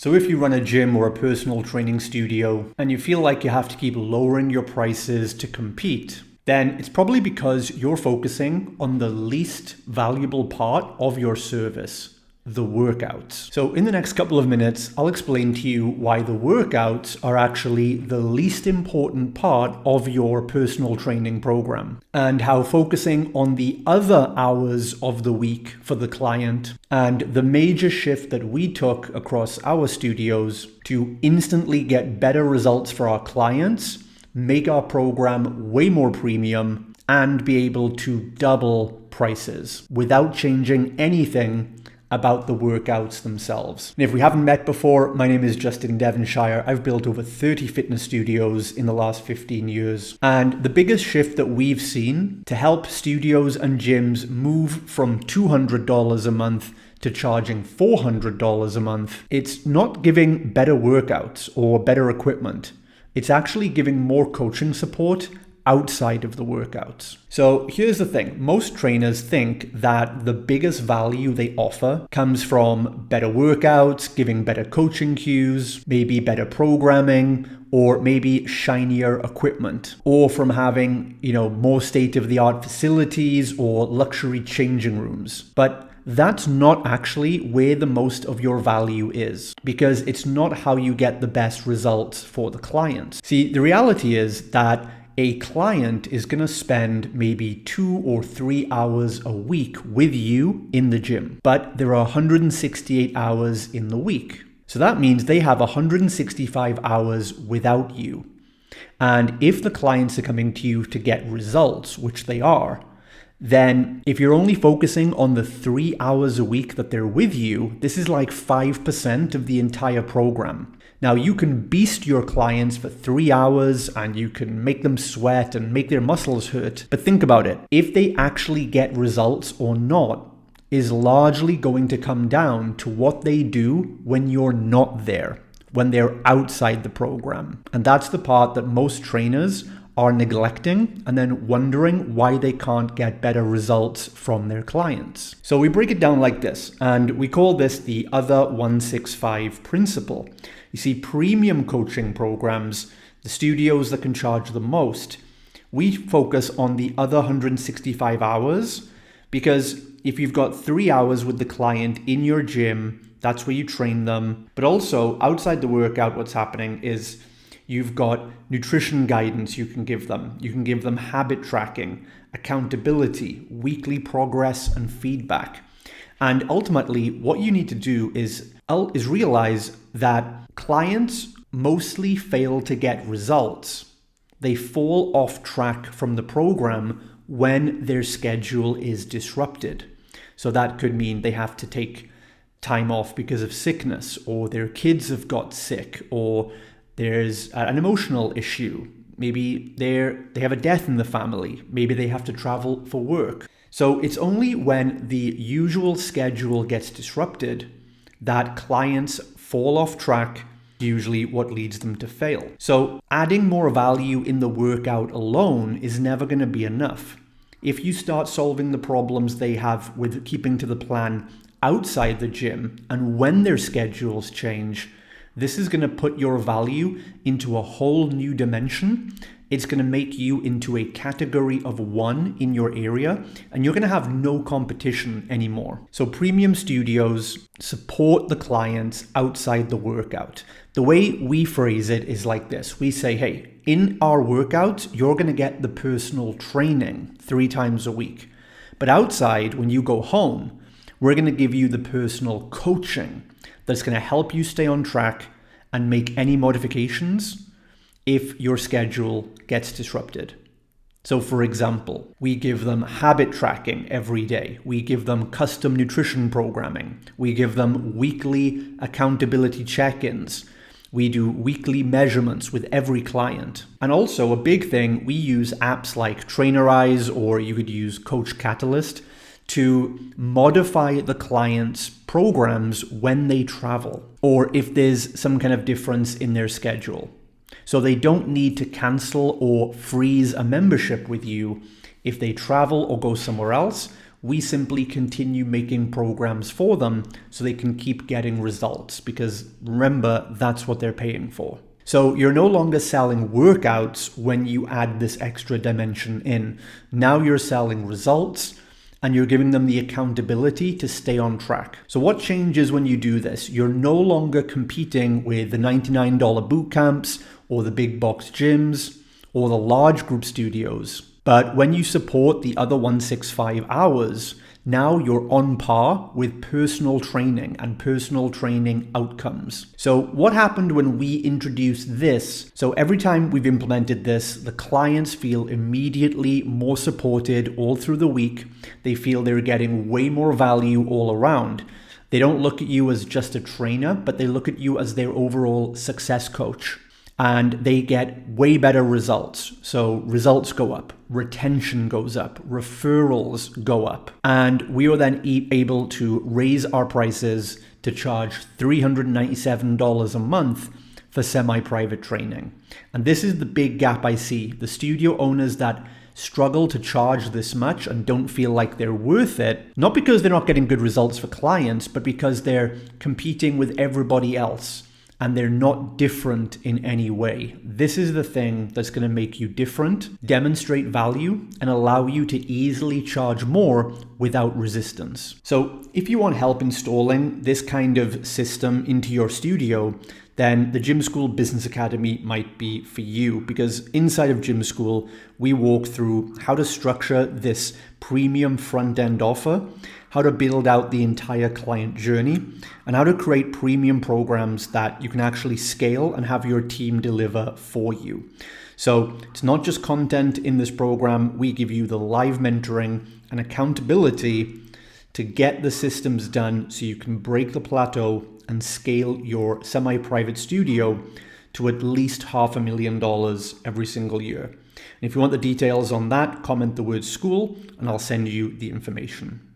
So if you run a gym or a personal training studio and you feel like you have to keep lowering your prices to compete, then it's probably because you're focusing on the least valuable part of your service, the workouts. So in the next couple of minutes, I'll explain to you why the workouts are actually the least important part of your personal training program, and how focusing on the other hours of the week for the client and the major shift that we took across our studios to instantly get better results for our clients, make our program way more premium, and be able to double prices without changing anything about the workouts themselves. And if we haven't met before, my name is Justin Devonshire. I've built over 30 fitness studios in the last 15 years. And the biggest shift that we've seen to help studios and gyms move from $200 a month to charging $400 a month, it's not giving better workouts or better equipment. It's actually giving more coaching support outside of the workouts. So here's the thing. Most trainers think that the biggest value they offer comes from better workouts, giving better coaching cues, maybe better programming, or maybe shinier equipment, or from having, more state-of-the-art facilities or luxury changing rooms. But that's not actually where the most of your value is, because it's not how you get the best results for the clients. See, the reality is that a client is going to spend maybe 2 or 3 hours a week with you in the gym, but there are 168 hours in the week. So that means they have 165 hours without you. And if the clients are coming to you to get results, which they are, then if you're only focusing on the 3 hours a week that they're with you, this is like 5% of the entire program. Now, you can beast your clients for 3 hours and you can make them sweat and make their muscles hurt. But think about it. If they actually get results or not is largely going to come down to what they do when you're not there, when they're outside the program. And that's the part that most trainers are neglecting and then wondering why they can't get better results from their clients. So we break it down like this, and we call this the other 165 principle. You see, premium coaching programs, the studios that can charge the most, we focus on the other 165 hours, because if you've got 3 hours with the client in your gym, that's where you train them. But also outside the workout, what's happening is you've got nutrition guidance you can give them. You can give them habit tracking, accountability, weekly progress, and feedback. And ultimately, what you need to do is realize that clients mostly fail to get results. They fall off track from the program when their schedule is disrupted. So that could mean they have to take time off because of sickness, or their kids have got sick, or there's an emotional issue. Maybe they have a death in the family. Maybe they have to travel for work. So it's only when the usual schedule gets disrupted that clients fall off track, usually what leads them to fail. So adding more value in the workout alone is never going to be enough. If you start solving the problems they have with keeping to the plan outside the gym, and when their schedules change, this is going to put your value into a whole new dimension. It's going to make you into a category of 1 in your area, and you're going to have no competition anymore. So premium studios support the clients outside the workout. The way we phrase it is like this. We say, hey, in our workouts, you're going to get the personal training 3 times a week. But outside, when you go home, we're going to give you the personal coaching that's going to help you stay on track and make any modifications if your schedule gets disrupted. So for example, we give them habit tracking every day. We give them custom nutrition programming. We give them weekly accountability check-ins. We do weekly measurements with every client. And also a big thing, we use apps like Trainerize, or you could use Coach Catalyst, to modify the client's programs when they travel, or if there's some kind of difference in their schedule. So they don't need to cancel or freeze a membership with you if they travel or go somewhere else. We simply continue making programs for them so they can keep getting results, because remember, that's what they're paying for. So you're no longer selling workouts when you add this extra dimension in. Now you're selling results, and you're giving them the accountability to stay on track. So what changes when you do this? You're no longer competing with the $99 boot camps or the big box gyms or the large group studios. But when you support the other 165 hours, now you're on par with personal training and personal training outcomes. So what happened when we introduced this? So every time we've implemented this, the clients feel immediately more supported all through the week. They feel they're getting way more value all around. They don't look at you as just a trainer, but they look at you as their overall success coach. And they get way better results. So results go up, retention goes up, referrals go up. And we are then able to raise our prices to charge $397 a month for semi-private training. And this is the big gap I see. The studio owners that struggle to charge this much and don't feel like they're worth it, not because they're not getting good results for clients, but because they're competing with everybody else. And they're not different in any way. This is the thing that's going to make you different, demonstrate value, and allow you to easily charge more without resistance. So if you want help installing this kind of system into your studio, then the Gym School Business Academy might be for you, because inside of Gym School, we walk through how to structure this premium front-end offer, how to build out the entire client journey, and how to create premium programs that you can actually scale and have your team deliver for you. So it's not just content in this program. We give you the live mentoring and accountability to get the systems done so you can break the plateau and scale your semi-private studio to at least $500,000 every single year. And if you want the details on that, comment the word school and I'll send you the information.